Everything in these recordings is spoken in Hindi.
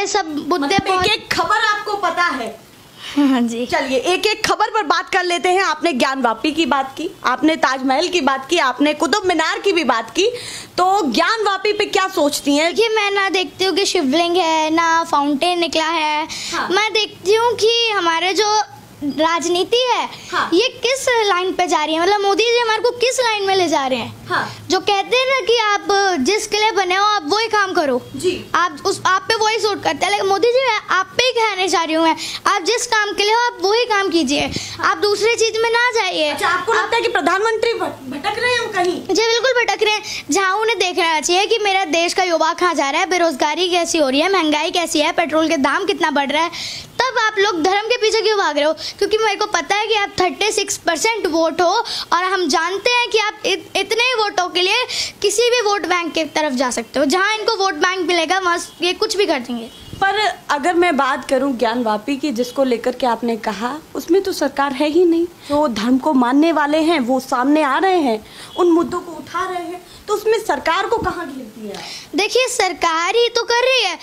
सब मुद्दे एक एक खबर आपको पता है। हाँ जी। चलिए एक एक खबर पर बात कर लेते हैं। आपने ज्ञानवापी की बात की, आपने ताजमहल की बात की, आपने कुतुब मीनार की भी बात की, तो ज्ञानवापी पे क्या सोचती हैं? देखिए मैं ना देखती हूँ कि शिवलिंग है ना फाउंटेन निकला है। हाँ। मैं देखती हूँ कि हमारे जो राजनीति है हाँ। ये किस लाइन पे जा रही है, मतलब मोदी जी हमारे को किस लाइन में ले जा रहे हैं। हाँ। जो कहते हैं ना कि आप जिसके लिए बने हो आप वही काम करो जी। आप पे वही सूट करता है, लेकिन मोदी जी मैं आप पे ही कहने चाह रही हूँ मैं, आप जिस काम के लिए हो आप वही काम कीजिए। हाँ। आप दूसरी चीज में ना जाइए। अच्छा, आपको लगता है कि प्रधानमंत्री भटक रहे हैं कहीं? जी बिल्कुल भटक रहे हैं। जहाँ उन्हें देखना चाहिए कि मेरा देश का युवा कहाँ जा रहा है, बेरोजगारी कैसी हो रही है, महंगाई कैसी है, पेट्रोल के दाम कितना बढ़ रहा है, तब आप लोग धर्म के पीछे क्यों भाग रहे हो? क्योंकि मेरे को पता है कि आप 36% वोट हो और हम जानते हैं कि आप इतने ही वोटों के लिए किसी भी वोट बैंक की तरफ जा सकते हो। जहाँ इनको वोट बैंक मिलेगा वहाँ ये कुछ भी कर देंगे। पर अगर मैं बात करूं ज्ञानवापी की, जिसको लेकर के आपने कहा, उसमें तो सरकार है ही नहीं। जो धर्म को मानने वाले हैं वो सामने आ रहे हैं, उन मुद्दों को उठा रहे हैं, तो उसमें सरकार को कहाँ घेरती है? देखिए सरकार ही तो कर रही है।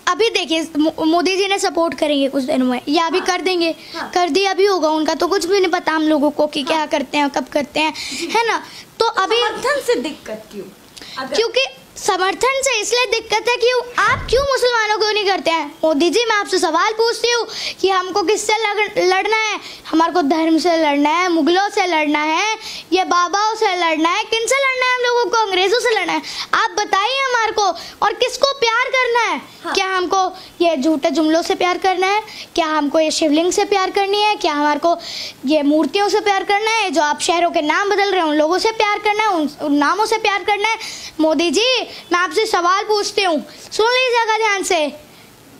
अभी देखिए मोदी जी ने सपोर्ट करेंगे कुछ दिनों में या अभी कर देंगे। हाँ। कर दिया भी होगा उनका, तो कुछ भी नहीं पता हम लोगों को कि क्या करते हैं कब करते हैं, है ना। तो अभी समर्थन से दिक्कत क्यों? क्योंकि समर्थन से इसलिए दिक्कत है कि आप क्यों मुसलमानों को नहीं करते हैं। मोदी जी मैं आपसे सवाल पूछती हूँ कि हमको किससे लड़ना है? हमारे को धर्म से लड़ना है, मुगलों से लड़ना है, ये बाबाओं से लड़ना है, किन से लड़ना है? हम लोगों को अंग्रेजों से लड़ना है। आप बताइए हमारे को, और किसको प्यार करना है? हाँ। क्या हमको ये झूठे जुमलों से प्यार करना है? क्या हमको ये शिवलिंग से प्यार करनी है? क्या हमारे को ये मूर्तियों से प्यार करना है? जो आप शहरों के नाम बदल रहे हैं उन लोगों से प्यार करना है? उन नामों से प्यार करना है? मोदी जी मैं आपसे सवाल पूछती हूँ, सुन लीजिएगा ध्यान से।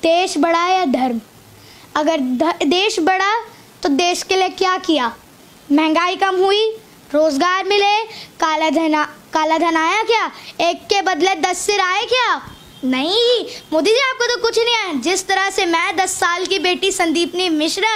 देश बड़ा या धर्म? अगर देश बड़ा तो देश के लिए क्या किया? महंगाई कम हुई, रोजगार मिले, काला धन आया क्या? एक के बदले 10 सिर आए क्या? नहीं मोदी जी आपको तो कुछ नहीं है। जिस तरह से मैं 10 साल की बेटी संदीपनी मिश्रा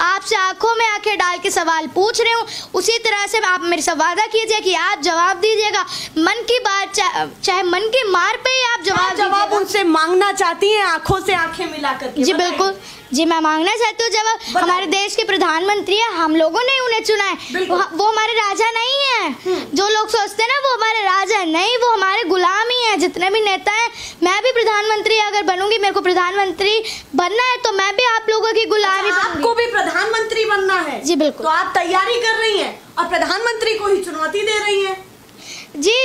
आपसे आंखों में आंखें डाल के सवाल पूछ रही हूँ, उसी तरह से आप मेरे से वादा कीजिए कि आप जवाब दीजिएगा। मन की बात चाहे मन की मार पे ही आप जवाब उनसे मांगना चाहती हैं आंखों से आंखें मिलाकर? जी बिल्कुल जी, मैं मांगना चाहती हूँ। जब हमारे देश के प्रधानमंत्री हैं, हम लोगों ने उन्हें चुना है, वो हमारे राजा नहीं है। जो लोग सोचते हैं ना वो हमारे राजा नहीं, वो हमारे गुलाम ही हैं। जितने भी नेता हैं, मैं भी प्रधानमंत्री अगर बनूंगी, मेरे को प्रधानमंत्री बनना है तो मैं भी आप लोगों की गुलाम ही बनूंगी। आपको भी प्रधानमंत्री बनना है? जी बिल्कुल। तो आप तैयारी कर रही हैं और प्रधानमंत्री को ही चुनौती दे रही हैं? जी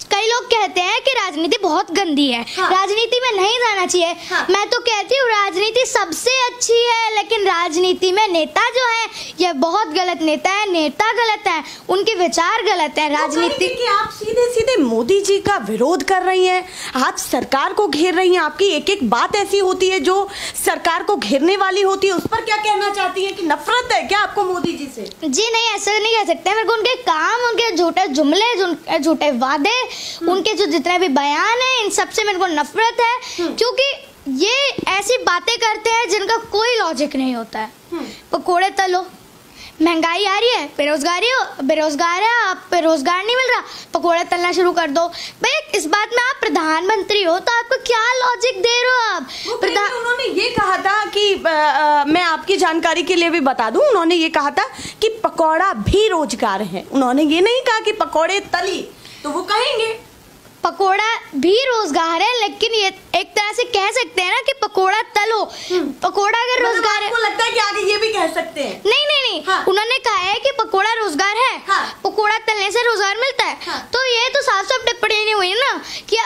कई लोग कहते हैं कि राजनीति बहुत गंदी है। हाँ। राजनीति में नहीं जाना चाहिए। हाँ। मैं तो कहती हूँ राजनीति सबसे अच्छी है, लेकिन राजनीति में नेता जो है ये बहुत गलत नेता है, नेता गलत है, उनके विचार गलत है। राजनीति कि आप सीधे सीधे मोदी जी का विरोध कर रही हैं, आप सरकार को घेर रही हैं। आपकी एक एक बात ऐसी होती है जो सरकार को घेरने वाली होती है, उस पर क्या कहना चाहती है? कि नफरत है क्या आपको मोदी जी से? जी नहीं, ऐसा नहीं कह सकते। मेरे को उनके काम, उनके झूठे जुमले, झूठे वादे, उनके जो जितने भी बयान हैं, इन सब से मेरे को नफरत है। क्योंकि ये ऐसी बातें करते हैं जिनका कोई लॉजिक नहीं होता है। पकोड़े तलो, महंगाई आ रही है, बेरोजगार है, आप पे रोजगार नहीं मिल रहा, पकोड़े तलना शुरू कर दो। भाई इस बात में आप प्रधानमंत्री हो तो आपको क्या लॉजिक दे रहे हो आप? उन्होंने ये कहा था कि मैं आपकी जानकारी के लिए भी बता दूं, उन्होंने ये कहा था कि पकौड़ा भी रोजगार है। उन्होंने ये नहीं कहा कि पकौड़े तली, तो वो कहेंगे पकोड़ा भी रोजगार है, लेकिन ये एक तरह से कह सकते हैं ना कि पकोड़ा तलो। पकोड़ा अगर रोजगार है, आपको लगता है कि आगे ये भी कह सकते हैं? नहीं। हाँ। उन्होंने कहा है कि पकोड़ा रोजगार है। हाँ। पकोड़ा तलने से रोजगार मिलता है। हाँ। तो ये तो साफ साफ टिप्पणी नहीं हुई ना कि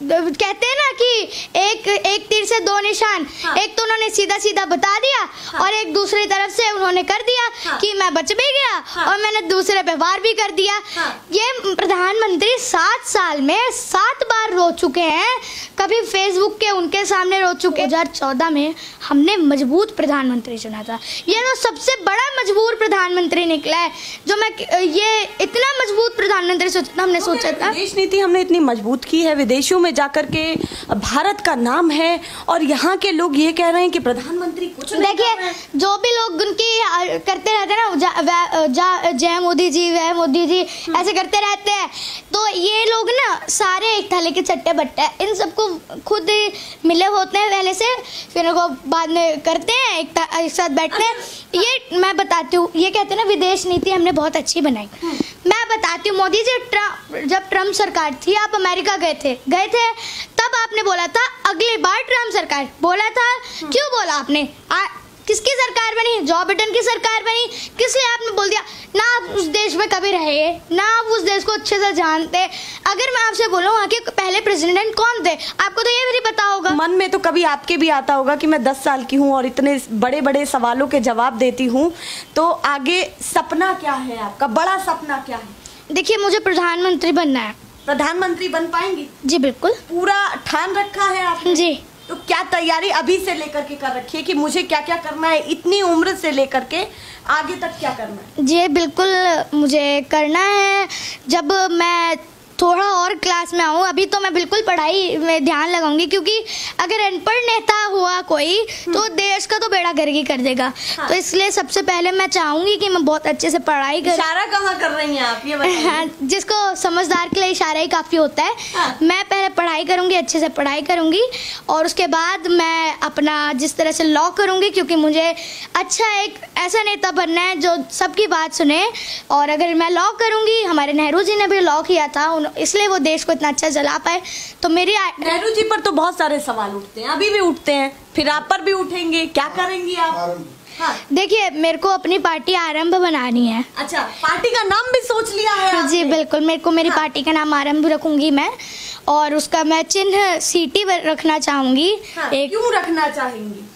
कहते हैं ना कि एक तीर से 2 निशान। हाँ। एक तो उन्होंने सीधा सीधा बता दिया। हाँ। और एक दूसरी तरफ से उन्होंने कर दिया। हाँ। कि मैं बच भी गया। हाँ। और मैंने दूसरे पे वार भी कर दिया। हाँ। ये प्रधानमंत्री 7 साल में 7 बार रो चुके हैं। कभी फेसबुक के उनके सामने रो चुके। 2014 में हमने मजबूत प्रधानमंत्री चुना था, ये तो सबसे बड़ा मजबूर प्रधानमंत्री निकला है। जो मैं ये इतना मजबूत प्रधानमंत्री हमने सोचा था। विदेश नीति हमने इतनी मजबूत की है, विदेशों में जाकर के भारत का नाम है और यहाँ के लोग ये कह रहे हैं कि प्रधानमंत्री कुछ नहीं कर रहे देखिए, हैं। जो भी लोग उनकी करते रहते हैं ना, जय मोदी जी, वह मोदी जी, ऐसे करते रहते हैं, तो ये लोग ना सारे एक थाली के चट्टे बट्टे, इन सबको खुद ही मिले होते हैं पहले से, फिर इनको बाद में करते हैं, एक साथ बैठते हैं। ये मैं बताती हूँ, ये कहते हैं ना विदेश नीति हमने बहुत अच्छी बनाई। मैं बताती हूँ, मोदी जी जब ट्रम्प सरकार थी, आप अमेरिका गए थे, तब आपने बोला था अगली बार ट्रम्प सरकार, बोला था। क्यों बोला आपने? किसकी सरकार बनी? जो बिडेन की सरकार बनी। किसलिए आपने बोल दिया? ना आप उस देश में कभी रहे, ना आप उस देश को अच्छे से जानते। अगर मैं आपसे बोलूं वहाँ के पहले प्रेसिडेंट कौन थे, आपको तो ये भी नहीं पता होगा। मन में तो कभी आपके भी आता होगा कि मैं 10 साल की हूँ और इतने बड़े बड़े सवालों के जवाब देती हूँ, तो आगे सपना क्या है आपका? बड़ा सपना क्या है? देखिए, मुझे प्रधानमंत्री बनना है। प्रधानमंत्री बन पाएंगी? जी बिल्कुल। पूरा ठान रखा है आपने? जी। तो क्या तैयारी अभी से लेकर के कर रखी है कि मुझे क्या क्या करना है, इतनी उम्र से लेकर के आगे तक क्या करना है? जी बिल्कुल, मुझे करना है। जब मैं थोड़ा और क्लास में आऊँ, अभी तो मैं बिल्कुल पढ़ाई में ध्यान लगाऊंगी, क्योंकि अगर अनपढ़ नेता हुआ कोई तो देश का तो बेड़ा गर्क ही कर देगा। हाँ। तो इसलिए सबसे पहले मैं चाहूंगी कि मैं बहुत अच्छे से पढ़ाई करूँ। इशारा कहाँ कर रही हैं आप, ये बताइए। हाँ, जिसको समझदार के लिए इशारा ही काफ़ी होता है। हाँ। मैं पहले पढ़ाई करूंगी, अच्छे से पढ़ाई करूंगी, और उसके बाद मैं अपना जिस तरह से लॉ करूंगी, क्योंकि मुझे अच्छा एक ऐसा नेता बनना है जो सबकी बात सुने। और अगर मैं लॉ करूंगी, हमारे नेहरू जी ने भी लॉ किया था, इसलिए वो देश को इतना अच्छा चला पाए। तो मेरी नेहरू जी पर तो बहुत सारे सवाल उठते हैं, अभी भी उठते हैं, फिर आप पर भी उठेंगे। क्या करेंगी आप? हाँ। देखिए, मेरे को अपनी पार्टी आरंभ बनानी है। अच्छा, पार्टी का नाम भी सोच लिया है आपने? जी बिल्कुल, मेरे को मेरी पार्टी का नाम आरंभ रखूंगी मैं, और उसका मैं चिन्ह सीटी रखना चाहूंगी। हाँ, क्यों रखना चाहेंगी?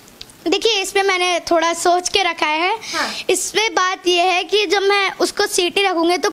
देखिए, इसमें मैंने थोड़ा सोच के रखा है। हाँ। इसमें बात यह है कि जब मैं उसको सीटी रखूंगी तो